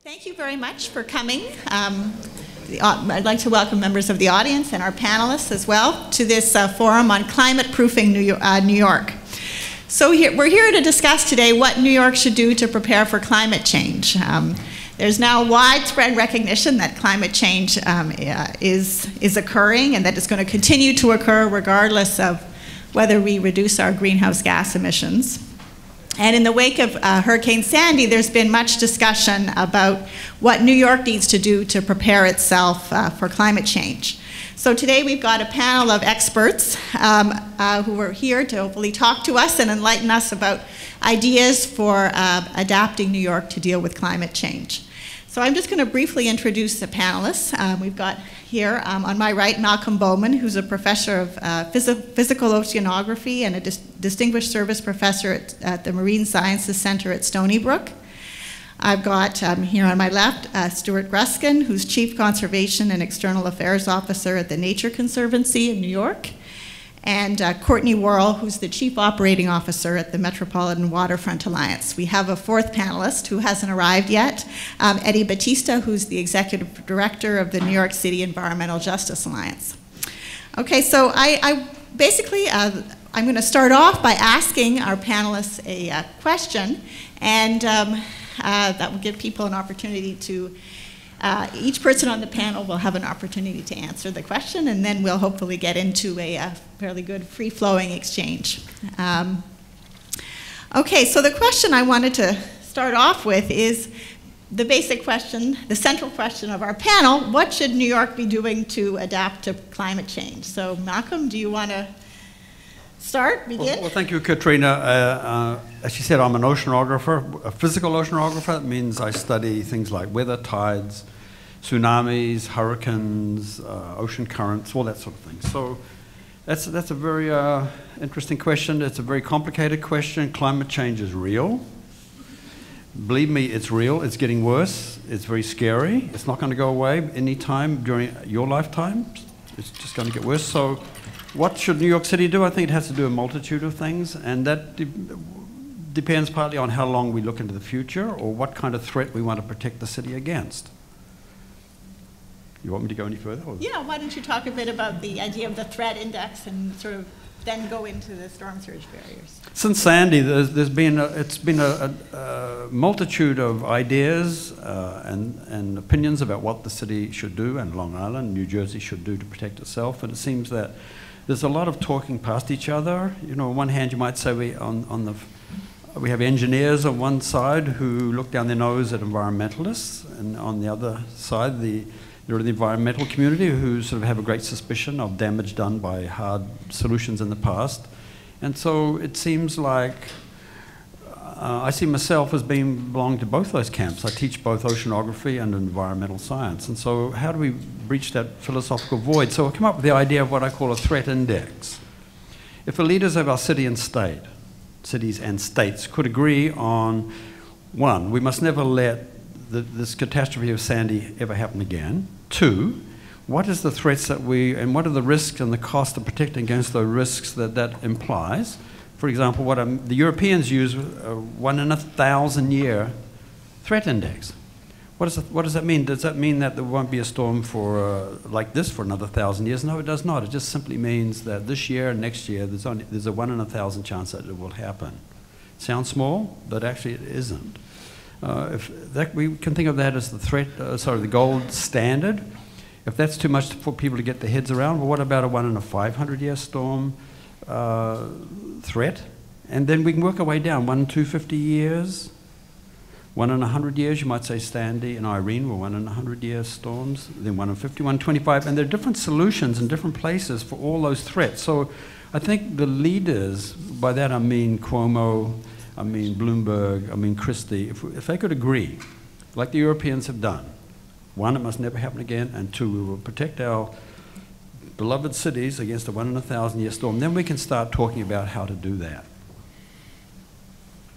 Thank you very much for coming. I'd like to welcome members of the audience and our panelists as well to this forum on climate proofing New York. So we're here to discuss today what New York should do to prepare for climate change. There's now widespread recognition that climate change is occurring and that it's going to continue to occur regardless of whether we reduce our greenhouse gas emissions. And in the wake of Hurricane Sandy, there's been much discussion about what New York needs to do to prepare itself for climate change. So today we've got a panel of experts who are here to hopefully talk to us and enlighten us about ideas for adapting New York to deal with climate change. So I'm just going to briefly introduce the panelists. We've got here on my right Malcolm Bowman, who's a professor of physical oceanography and a distinguished service professor at the Marine Sciences Center at Stony Brook. I've got here on my left Stuart Gruskin, who's Chief Conservation and External Affairs Officer at the Nature Conservancy in New York, and Courtney Worrell, who's the Chief Operating Officer at the Metropolitan Waterfront Alliance. We have a fourth panelist who hasn't arrived yet, Eddie Bautista, who's the Executive Director of the New York City Environmental Justice Alliance. Okay, so I'm going to start off by asking our panelists a question, and that will give people an opportunity to each person on the panel will have an opportunity to answer the question, and then we'll hopefully get into a fairly good free-flowing exchange. Okay, so the question I wanted to start off with is the basic question, the central question of our panel: what should New York be doing to adapt to climate change? So Malcolm, do you want to start, begin? Well, thank you, Katrina. As she said, I'm an oceanographer, a physical oceanographer. That means I study things like weather, tides, tsunamis, hurricanes, ocean currents, all that sort of thing. So that's a very interesting question. It's a very complicated question. Climate change is real. Believe me, it's real. It's getting worse. It's very scary. It's not going to go away anytime during your lifetime. It's just going to get worse. So what should New York City do? I think it has to do a multitude of things, and that depends partly on how long we look into the future or what kind of threat we want to protect the city against. You want me to go any further? Or? Yeah, why don't you talk a bit about the idea of the threat index and sort of then go into the storm surge barriers. Since Sandy, it's been a multitude of ideas and opinions about what the city should do, and Long Island, New Jersey should do to protect itself, and it seems that there's a lot of talking past each other. You know, on one hand, you might say we have engineers on one side who look down their nose at environmentalists, and on the other side, there are the environmental community who sort of have a great suspicion of damage done by hard solutions in the past. And so it seems like I see myself as belonging to both those camps. I teach both oceanography and environmental science. And so how do we breach that philosophical void? So I come up with the idea of what I call a threat index. If the leaders of our city and state, cities and states, could agree on, one, we must never let this catastrophe of Sandy ever happen again. Two, what is the threats and what are the risks and the cost of protecting against the risks that implies? For example, the Europeans use a 1 in 1,000 year threat index. What does that mean? Does that mean that there won't be a storm like this for another 1,000 years? No, it does not. It just simply means that this year and next year there's a 1 in 1,000 chance that it will happen. Sounds small, but actually it isn't. We can think of that as the gold standard. If that's too much for people to get their heads around, well, what about a 1 in a 500-year storm threat? And then we can work our way down. 1 in 250 years, 1 in 100 years. You might say Sandy and Irene were 1 in 100-year storms. Then 1 in 50, 1 in 25, and there are different solutions in different places for all those threats. So I think the leaders, by that I mean Cuomo, I mean Bloomberg, I mean Christie, if they could agree, like the Europeans have done, one, it must never happen again, and two, we will protect our beloved cities against a 1 in 1,000-year storm, then we can start talking about how to do that.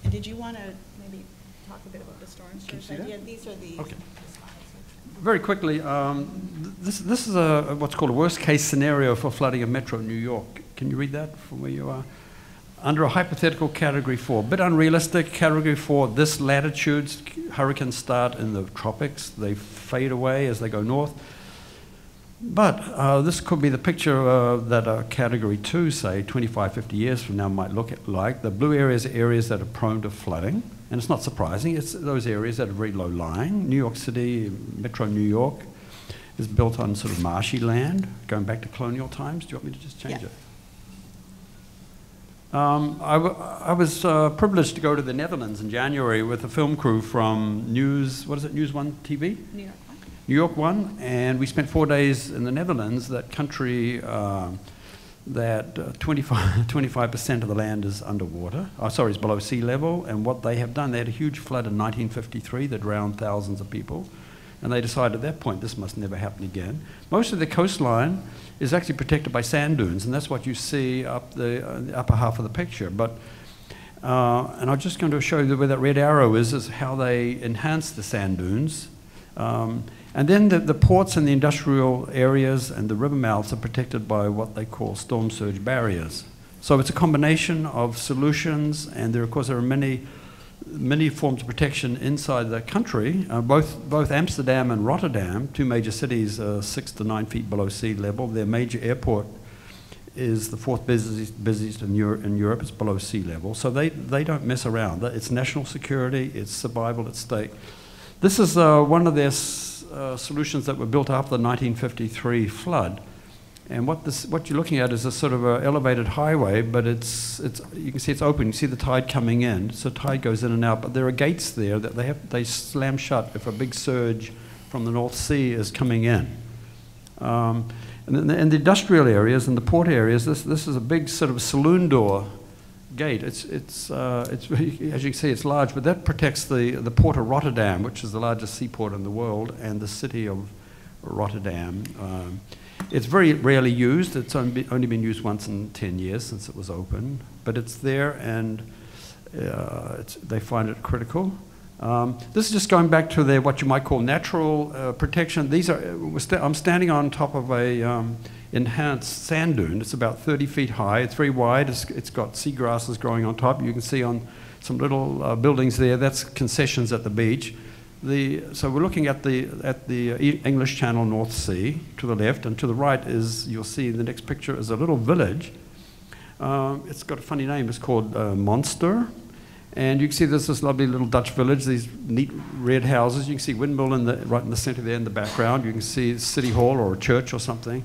And did you want to maybe talk a bit about the storm surge idea? These are the... Okay. Very quickly, this is what's called a worst-case scenario for flooding of Metro New York. Can you read that from where you are? under a hypothetical category 4, a bit unrealistic category 4, this latitudes, hurricanes start in the tropics, they fade away as they go north. But this could be the picture that a category 2, say 25, 50 years from now might look like. The blue areas are areas that are prone to flooding, and it's not surprising, it's those areas that are very low lying. New York City, Metro New York, is built on sort of marshy land, going back to colonial times. Do you want me to just change it? I was privileged to go to the Netherlands in January with a film crew from News 1 TV? New York One. New York One, and we spent 4 days in the Netherlands, that country that 25% of the land is underwater, is below sea level, and what they have done, they had a huge flood in 1953 that drowned thousands of people, and they decided at that point this must never happen again. Most of the coastline is actually protected by sand dunes, and that's what you see up the upper half of the picture. But and I'm just going to show you where that red arrow is how they enhance the sand dunes. And then the ports and the industrial areas and the river mouths are protected by what they call storm surge barriers. So it's a combination of solutions, and there, of course, there are many forms of protection inside the country. Both Amsterdam and Rotterdam, two major cities, 6 to 9 feet below sea level. Their major airport is the fourth busiest in Europe. It's below sea level. So they don't mess around. It's national security, it's survival at stake. This is one of their solutions that were built after the 1953 flood. And what you're looking at is a sort of an elevated highway, but you can see it's open. You see the tide coming in, so tide goes in and out. But there are gates there that they slam shut if a big surge from the North Sea is coming in. And in the industrial areas and the port areas, this is a big sort of saloon door gate. It's as you can see, it's large, but that protects the port of Rotterdam, which is the largest seaport in the world, and the city of Rotterdam. It's very rarely used. It's only been used once in 10 years since it was open, but it's there, and they find it critical. This is just going back to what you might call natural protection. I'm standing on top of a enhanced sand dune. It's about 30 feet high. It's very wide. It's got sea grasses growing on top. You can see on some little buildings there. That's concessions at the beach. So we're looking at the English Channel North Sea to the left, and to the right is, you'll see in the next picture, is a little village. It's got a funny name. It's called Monster. And you can see there's this lovely little Dutch village, these neat red houses. You can see windmill right in the center there in the background. You can see City Hall or a church or something.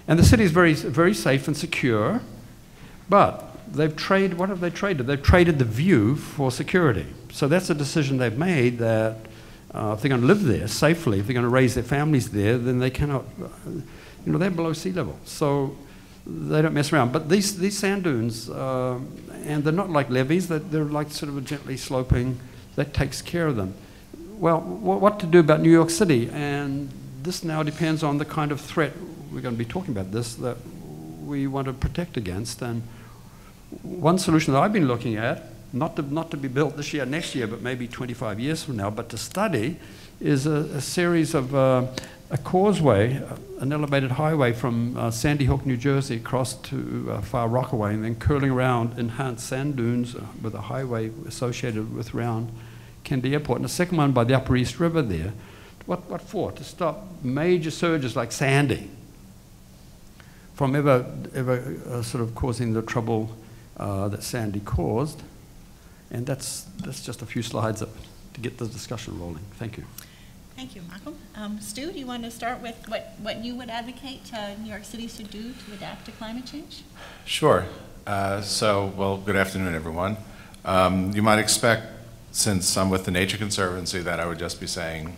And the city is very, very safe and secure, but what have they traded? They've traded the view for security. So that's a decision they've made, that if they're going to live there safely, if they're going to raise their families there, then they cannot, they're below sea level. So they don't mess around. But these sand dunes, and they're not like levees, they're like sort of a gently sloping, that takes care of them. Well, what to do about New York City? And this now depends on the kind of threat, we're going to be talking about this, that we want to protect against. And one solution that I've been looking at, not to be built this year, next year, but maybe 25 years from now, but to study, is a series of a causeway, an elevated highway from Sandy Hook, New Jersey, across to Far Rockaway, and then curling around enhanced sand dunes with a highway associated with around Kennedy Airport. And the second one by the Upper East River there. What for? To stop major surges like Sandy from ever sort of causing the trouble that Sandy caused. And that's just a few slides to get the discussion rolling. Thank you. Thank you, Malcolm. Stu, do you want to start with what you would advocate New York City should do to adapt to climate change? Sure. Well, good afternoon, everyone. You might expect, since I'm with the Nature Conservancy, that I would just be saying,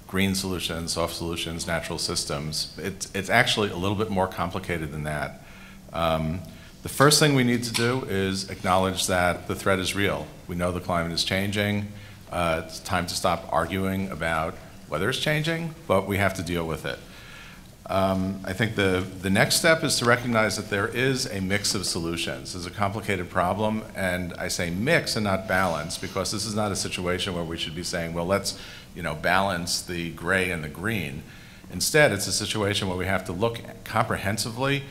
green solutions, soft solutions, natural systems. It's actually a little bit more complicated than that. The first thing we need to do is acknowledge that the threat is real. We know the climate is changing. It's time to stop arguing about whether it's changing, but we have to deal with it. I think the next step is to recognize that there is a mix of solutions. It's a complicated problem, and I say mix and not balance, because this is not a situation where we should be saying, well, let's balance the gray and the green. Instead, it's a situation where we have to look comprehensively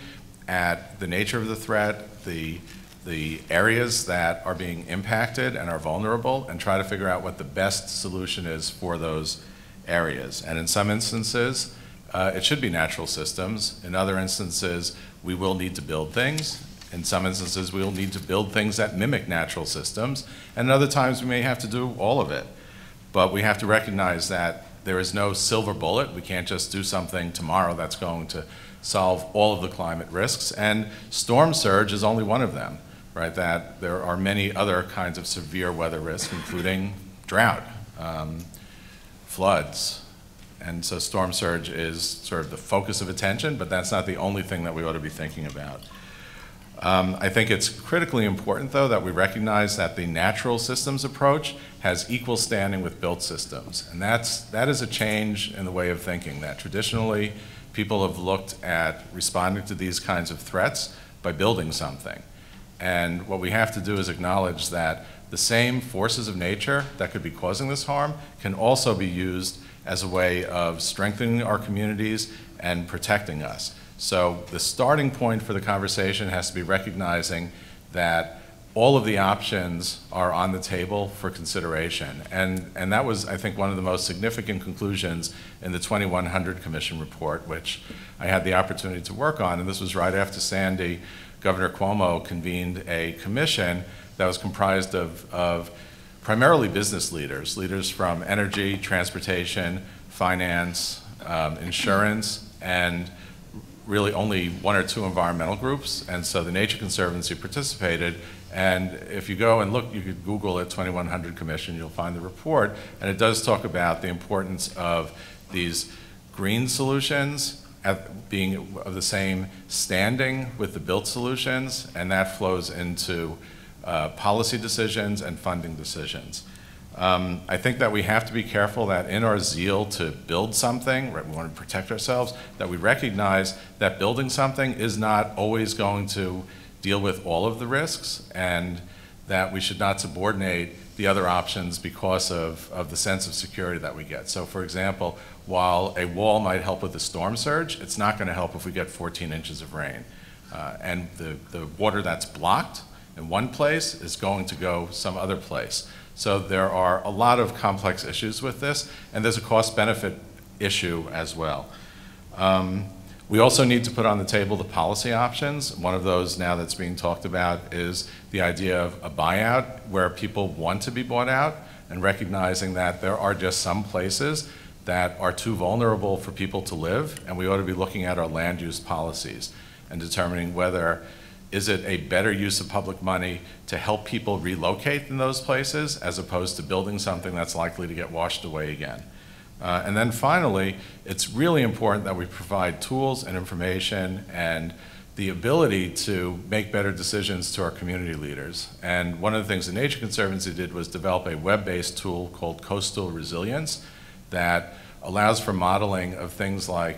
at the nature of the threat, the the areas that are being impacted and are vulnerable and try to figure out what the best solution is for those areas. And in some instances, it should be natural systems. In other instances, we will need to build things. In some instances, we will need to build things that mimic natural systems. And other times, we may have to do all of it. But we have to recognize that there is no silver bullet. We can't just do something tomorrow that's going to solve all of the climate risks. And storm surge is only one of them, right? That there are many other kinds of severe weather risks, including drought, floods. And so storm surge is sort of the focus of attention, but that's not the only thing that we ought to be thinking about. I think it's critically important, though, that we recognize that the natural systems approach has equal standing with built systems. And that is a change in the way of thinking, that traditionally people have looked at responding to these kinds of threats by building something. And what we have to do is acknowledge that the same forces of nature that could be causing this harm can also be used as a way of strengthening our communities and protecting us. So the starting point for the conversation has to be recognizing that all of the options are on the table for consideration. And that was, I think, one of the most significant conclusions in the 2100 Commission report, which I had the opportunity to work on. And this was right after Sandy. Governor Cuomo convened a commission that was comprised of primarily business leaders, leaders from energy, transportation, finance, insurance, and really only one or two environmental groups. And so the Nature Conservancy participated. And if you go and look, you could Google it, 2100 Commission, you'll find the report. And it does talk about the importance of these green solutions being of the same standing with the built solutions, and that flows into policy decisions and funding decisions. I think that we have to be careful that in our zeal to build something, right, we want to protect ourselves, that we recognize that building something is not always going to deal with all of the risks, and that we should not subordinate the other options because of the sense of security that we get. So for example, while a wall might help with the storm surge, it's not going to help if we get 14 inches of rain. And the water that's blocked in one place is going to go some other place. So there are a lot of complex issues with this, and there's a cost-benefit issue as well. We also need to put on the table the policy options. One of those now that's being talked about is the idea of a buyout where people want to be bought out, and recognizing that there are just some places that are too vulnerable for people to live, and we ought to be looking at our land use policies and determining whether is it a better use of public money to help people relocate in those places as opposed to building something that's likely to get washed away again. And then finally, it's really important that we provide tools and information and the ability to make better decisions to our community leaders. And one of the things the Nature Conservancy did was develop a web-based tool called Coastal Resilience that allows for modeling of things like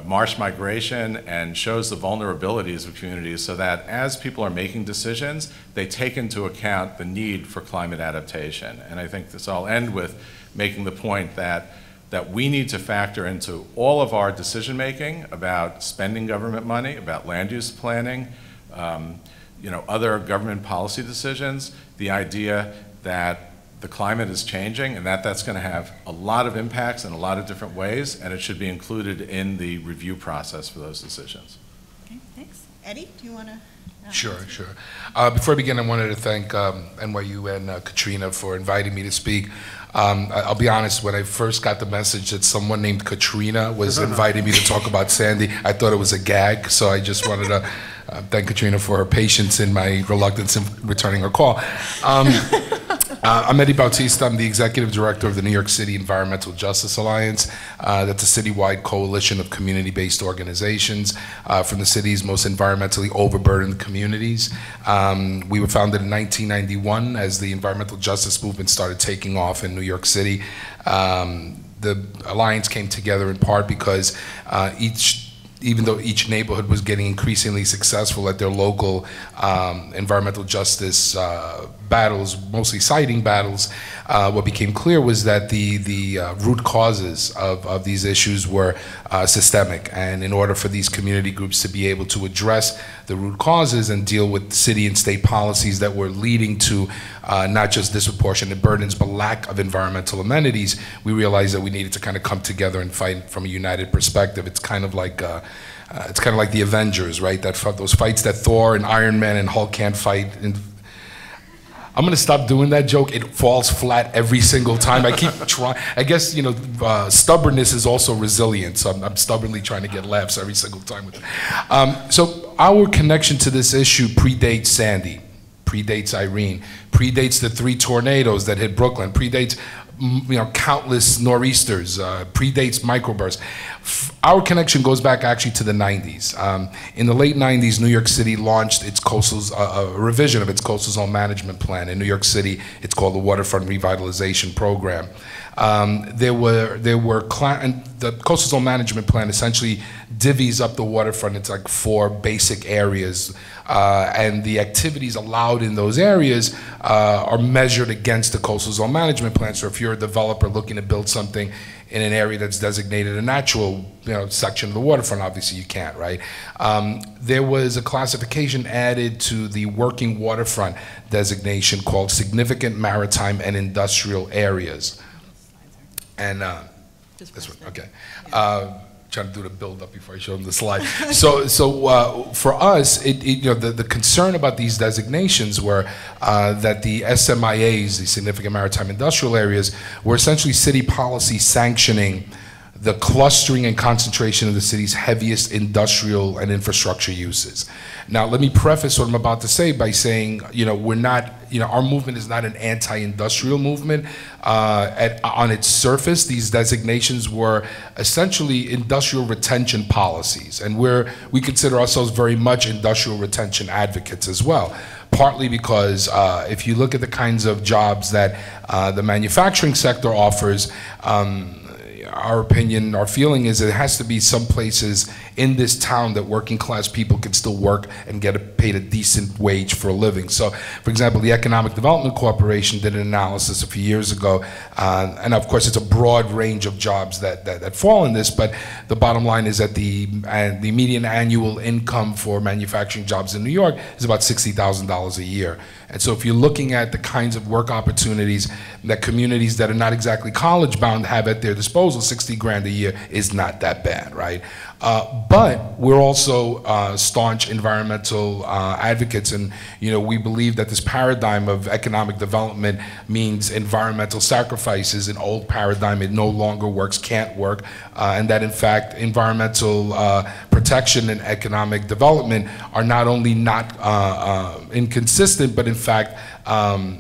marsh migration, and shows the vulnerabilities of communities so that as people are making decisions, they take into account the need for climate adaptation. And I think this, I'll end with making the point that we need to factor into all of our decision making about spending government money, about land use planning, other government policy decisions, the idea that the climate is changing and that's going to have a lot of impacts in a lot of different ways, and it should be included in the review process for those decisions. Okay, thanks. Eddie, do you want to? Sure. Before I begin, I wanted to thank NYU and Katrina for inviting me to speak. I'll be honest, when I first got the message that someone named Katrina was inviting me to talk about Sandy, I thought it was a gag, so I just wanted to thank Katrina for her patience in my reluctance in returning her call. I'm Eddie Bautista. I'm the Executive Director of the New York City Environmental Justice Alliance. That's a citywide coalition of community-based organizations from the city's most environmentally overburdened communities. We were founded in 1991 as the environmental justice movement started taking off in New York City. The alliance came together in part because even though each neighborhood was getting increasingly successful at their local environmental justice battles, mostly siting battles, what became clear was that the root causes of these issues were systemic. And in order for these community groups to be able to address the root causes and deal with city and state policies that were leading to not just disproportionate burdens, but lack of environmental amenities, we realized that we needed to kind of come together and fight from a united perspective. It's kind of like the Avengers, right? Those fights that Thor and Iron Man and Hulk can't fight. I'm gonna stop doing that joke. It falls flat every single time. I keep trying. I guess, stubbornness is also resilience. So I'm stubbornly trying to get laughs every single time with it. So our connection to this issue predates Sandy, predates Irene, predates the 3 tornadoes that hit Brooklyn, predates countless nor'easters, predates microbursts. Our connection goes back actually to the 90s. In the late 90s, New York City launched its a revision of its coastal zone management plan. In New York City, it's called the Waterfront Revitalization Program. The coastal zone management plan essentially divvies up the waterfront into like 4 basic areas, and the activities allowed in those areas are measured against the coastal zone management plan. So if you're a developer looking to build something in an area that's designated a natural section of the waterfront, obviously you can't, right? There was a classification added to the working waterfront designation called significant maritime and industrial areas. And this one, okay. Trying to do the build up before I show them the slide. So for us, the concern about these designations were that the SMIAs, the significant maritime industrial areas, were essentially city policy sanctioning the clustering and concentration of the city's heaviest industrial and infrastructure uses. Now, let me preface what I'm about to say by saying, we're not, our movement is not an anti-industrial movement. On its surface, these designations were essentially industrial retention policies, and we consider ourselves very much industrial retention advocates as well. Partly because if you look at the kinds of jobs that the manufacturing sector offers, our opinion, our feeling is that it has to be some places in this town that working class people can still work and get paid a decent wage for a living. So, for example, the Economic Development Corporation did an analysis a few years ago, and of course it's a broad range of jobs that fall in this, but the bottom line is that the median annual income for manufacturing jobs in New York is about $60,000 a year. And so if you're looking at the kinds of work opportunities that communities that are not exactly college bound have at their disposal, 60 grand a year is not that bad, right? But we're also staunch environmental advocates, and we believe that this paradigm of economic development means environmental sacrifices. An old paradigm, it no longer works, can't work, and that in fact environmental protection and economic development are not only not inconsistent, but in fact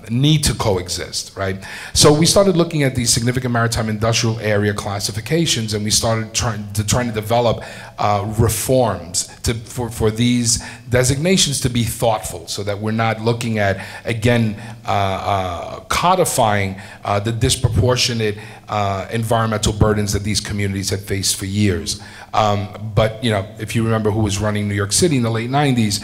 need to coexist, right? So we started looking at these significant maritime industrial area classifications, and we started trying to develop reforms for these designations to be thoughtful, so that we're not looking at, again, codifying the disproportionate environmental burdens that these communities had faced for years. But if you remember who was running New York City in the late 90s,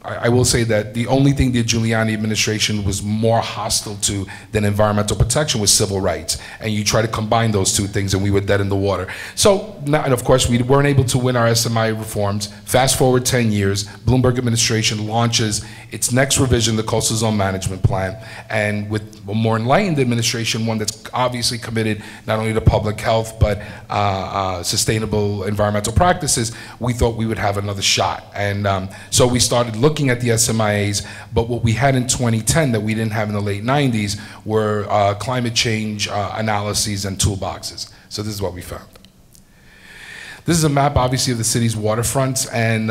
I will say that the only thing the Giuliani administration was more hostile to than environmental protection was civil rights. And you try to combine those two things and we were dead in the water. So, and of course, we weren't able to win our SMI reforms. Fast forward 10 years, Bloomberg administration launches its next revision, the Coastal Zone Management Plan. And with a more enlightened administration, one that's obviously committed not only to public health, but sustainable environmental practices, we thought we would have another shot. And so we started looking at the SMIAs, but what we had in 2010 that we didn't have in the late 90s were climate change analyses and toolboxes. So this is what we found. This is a map, obviously, of the city's waterfronts, and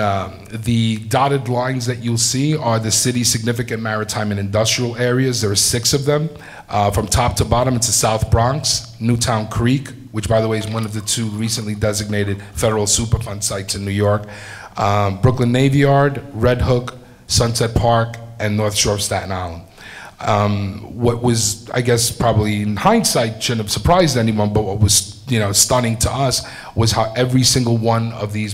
the dotted lines that you'll see are the city's significant maritime and industrial areas. There are 6 of them. From top to bottom, it's the South Bronx, Newtown Creek, which, by the way, is one of the 2 recently designated federal Superfund sites in New York, Brooklyn Navy Yard, Red Hook, Sunset Park, and North Shore of Staten Island. What was, I guess, probably in hindsight shouldn't have surprised anyone, but what was stunning to us was how every single one of these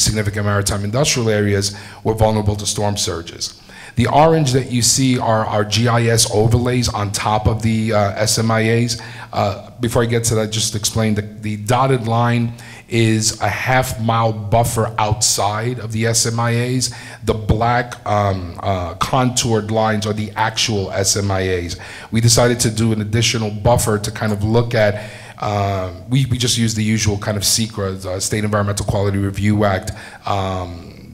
significant maritime industrial areas were vulnerable to storm surges. The orange that you see are our GIS overlays on top of the SMIAs. Before I get to that, just explain the dotted line is a half-mile buffer outside of the SMIAs. The black contoured lines are the actual SMIAs. We decided to do an additional buffer to kind of look at, we just use the usual kind of SECRA, State Environmental Quality Review Act,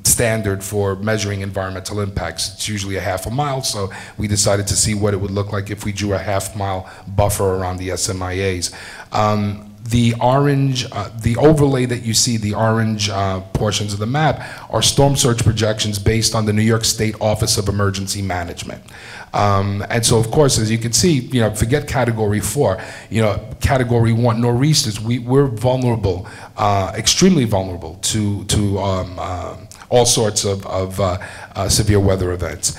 standard for measuring environmental impacts. It's usually a half a mile, so we decided to see what it would look like if we drew a half-mile buffer around the SMIAs. The orange, the overlay that you see, the orange portions of the map, are storm surge projections based on the New York State Office of Emergency Management. And so, of course, as you can see, forget Category 4. Category 1, nor'easters, we're vulnerable, extremely vulnerable to all sorts of severe weather events.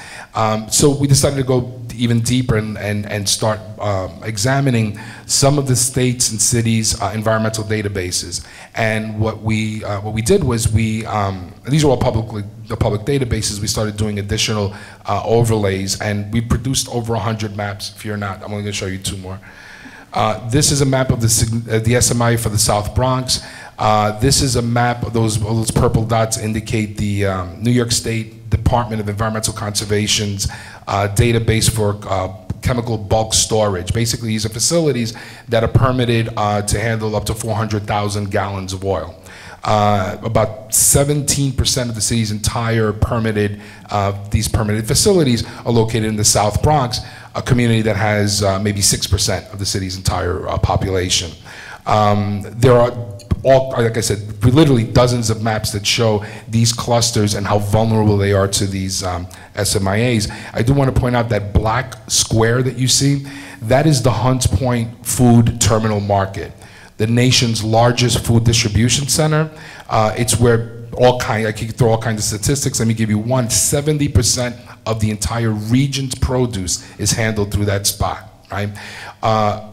So we decided to go even deeper and start examining some of the states and cities' environmental databases. And what we did was these are all public databases. We started doing additional overlays, and we produced over 100 maps. If you're not, I'm only going to show you 2 more. This is a map of the SMI for the South Bronx. This is a map of those purple dots indicate the New York State Department of Environmental Conservation's database for chemical bulk storage. Basically, these are facilities that are permitted to handle up to 400,000 gallons of oil. About 17% of the city's entire these permitted facilities are located in the South Bronx, a community that has maybe 6% of the city's entire population. There are like I said, literally dozens of maps that show these clusters and how vulnerable they are to these SMIAs. I do want to point out that black square that you see, that is the Hunts Point Food Terminal Market, the nation's largest food distribution center. It's where I could throw all kinds of statistics. Let me give you one. 70% of the entire region's produce is handled through that spot. Right?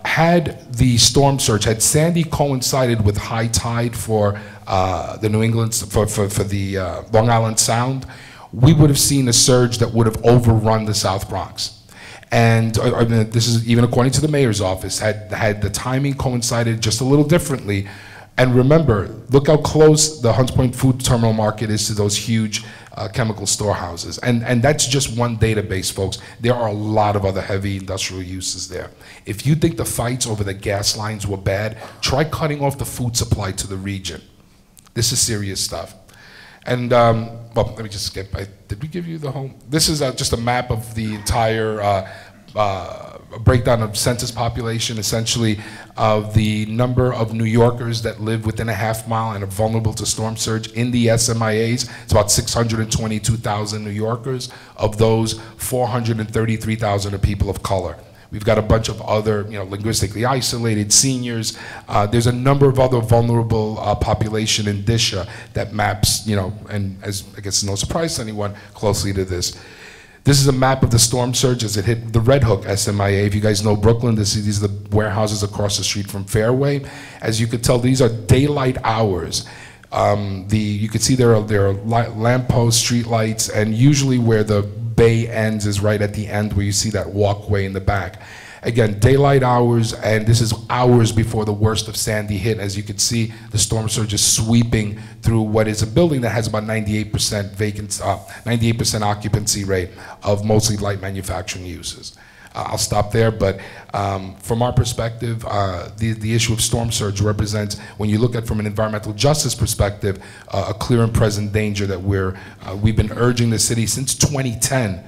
Had the storm surge, had Sandy coincided with high tide for the New England, for the Long Island Sound, we would have seen a surge that would have overrun the South Bronx. And this is even according to the mayor's office, had the timing coincided just a little differently. And remember, look how close the Hunts Point Food Terminal Market is to those huge chemical storehouses. And that's just one database, folks. There are a lot of other heavy industrial uses there. If you think the fights over the gas lines were bad, try cutting off the food supply to the region. This is serious stuff. And, well, let me just skip. Did we give you the whole? This is just a map of the entire breakdown of census population, essentially of the number of New Yorkers that live within a half mile and are vulnerable to storm surge in the SMIAs. It's about 622,000 New Yorkers. Of those, 433,000 are people of color. We've got a bunch of other, linguistically isolated seniors. There's a number of other vulnerable population indicia that maps, and as I guess no surprise to anyone, closely to this. This is a map of the storm surge as it hit the Red Hook SMIA. If you guys know Brooklyn, these are the warehouses across the street from Fairway. As you could tell, these are daylight hours. You could see there are lampposts, street lights, and usually where the bay ends is right at the end where you see that walkway in the back. Again, daylight hours, and this is hours before the worst of Sandy hit. As you can see, the storm surge is sweeping through what is a building that has about 98% occupancy rate of mostly light manufacturing uses. I'll stop there, but from our perspective, the issue of storm surge represents, when you look at from an environmental justice perspective, a clear and present danger that we've been urging the city since 2010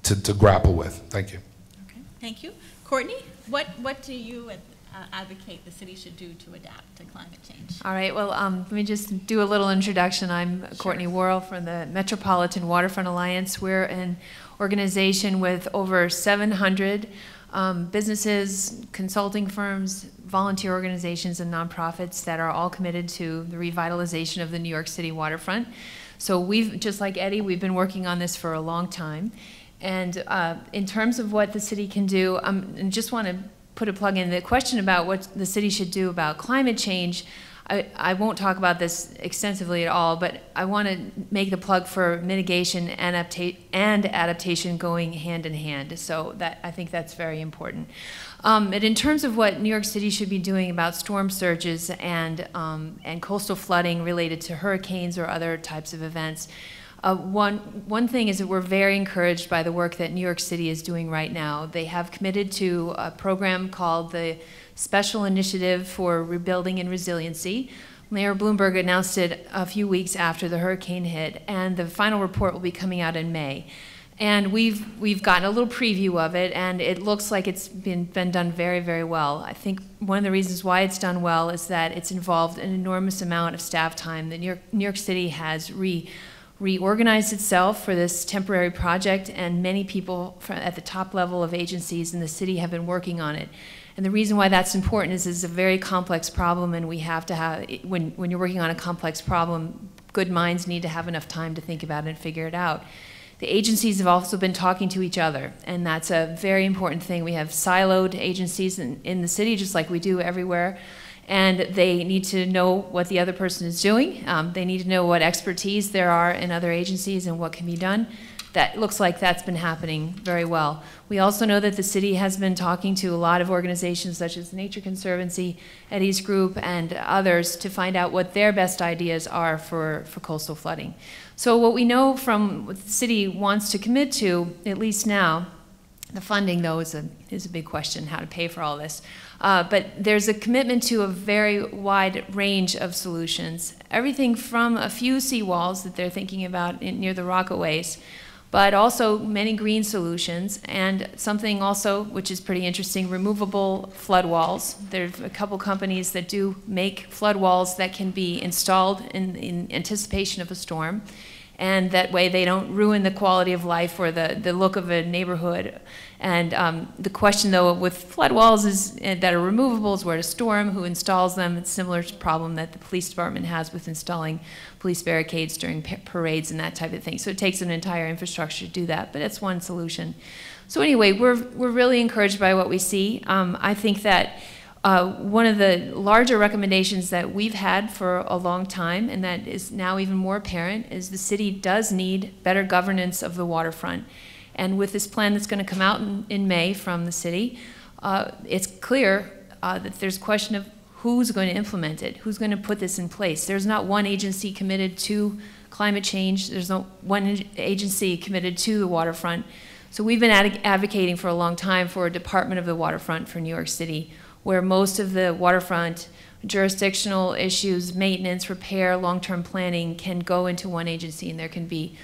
to grapple with. Thank you. Okay, thank you. Courtney, what do you advocate the city should do to adapt to climate change? All right, well, let me just do a little introduction. I'm Courtney Worrell from the Metropolitan Waterfront Alliance. We're an organization with over 700 businesses, consulting firms, volunteer organizations, and nonprofits that are all committed to the revitalization of the New York City waterfront. So we've, just like Eddie, we've been working on this for a long time. And in terms of what the city can do, I just want to put a plug in the question about what the city should do about climate change. I won't talk about this extensively at all, but I want to make the plug for mitigation and adaptation going hand in hand. So that, I think that's very important. And in terms of what New York City should be doing about storm surges and coastal flooding related to hurricanes or other types of events, one thing is that we're very encouraged by the work that New York City is doing right now. They have committed to a program called the Special Initiative for Rebuilding and Resiliency. Mayor Bloomberg announced it a few weeks after the hurricane hit, and the final report will be coming out in May. And we've gotten a little preview of it, and it looks like it's been done very, very well. I think one of the reasons why it's done well is that it's involved an enormous amount of staff time. The New York City has reorganized itself for this temporary project, and many people at the top level of agencies in the city have been working on it. And the reason why that's important is it's a very complex problem, and we have to have, when you're working on a complex problem, good minds need to have enough time to think about it and figure it out. The agencies have also been talking to each other, and that's a very important thing. We have siloed agencies in the city, just like we do everywhere, and they need to know what the other person is doing. They need to know what expertise there are in other agencies and what can be done. That looks like that's been happening very well. We also know that the city has been talking to a lot of organizations such as Nature Conservancy, Eddie's Group, and others to find out what their best ideas are for coastal flooding. So what we know from what the city wants to commit to, at least now, the funding though is a big question, how to pay for all this. But there's a commitment to a very wide range of solutions. Everything from a few seawalls that they're thinking about near the Rockaways, but also many green solutions, and something also, which is pretty interesting, removable flood walls. There's a couple companies that do make flood walls that can be installed in anticipation of a storm, and that way they don't ruin the quality of life or the look of a neighborhood. And the question, though, with flood walls that are removable is where to store them, who installs them. It's a similar problem that the police department has with installing police barricades during parades and that type of thing. So it takes an entire infrastructure to do that, but that's one solution. So anyway, we're really encouraged by what we see. I think that one of the larger recommendations that we've had for a long time, and that is now even more apparent, is the city does need better governance of the waterfront. And with this plan that's going to come out in May from the city, it's clear that there's a question of who's going to implement it, who's going to put this in place. There's not one agency committed to climate change. There's no one agency committed to the waterfront. So we've been advocating for a long time for a Department of the Waterfront for New York City, where most of the waterfront jurisdictional issues, maintenance, repair, long-term planning can go into one agency, and there can be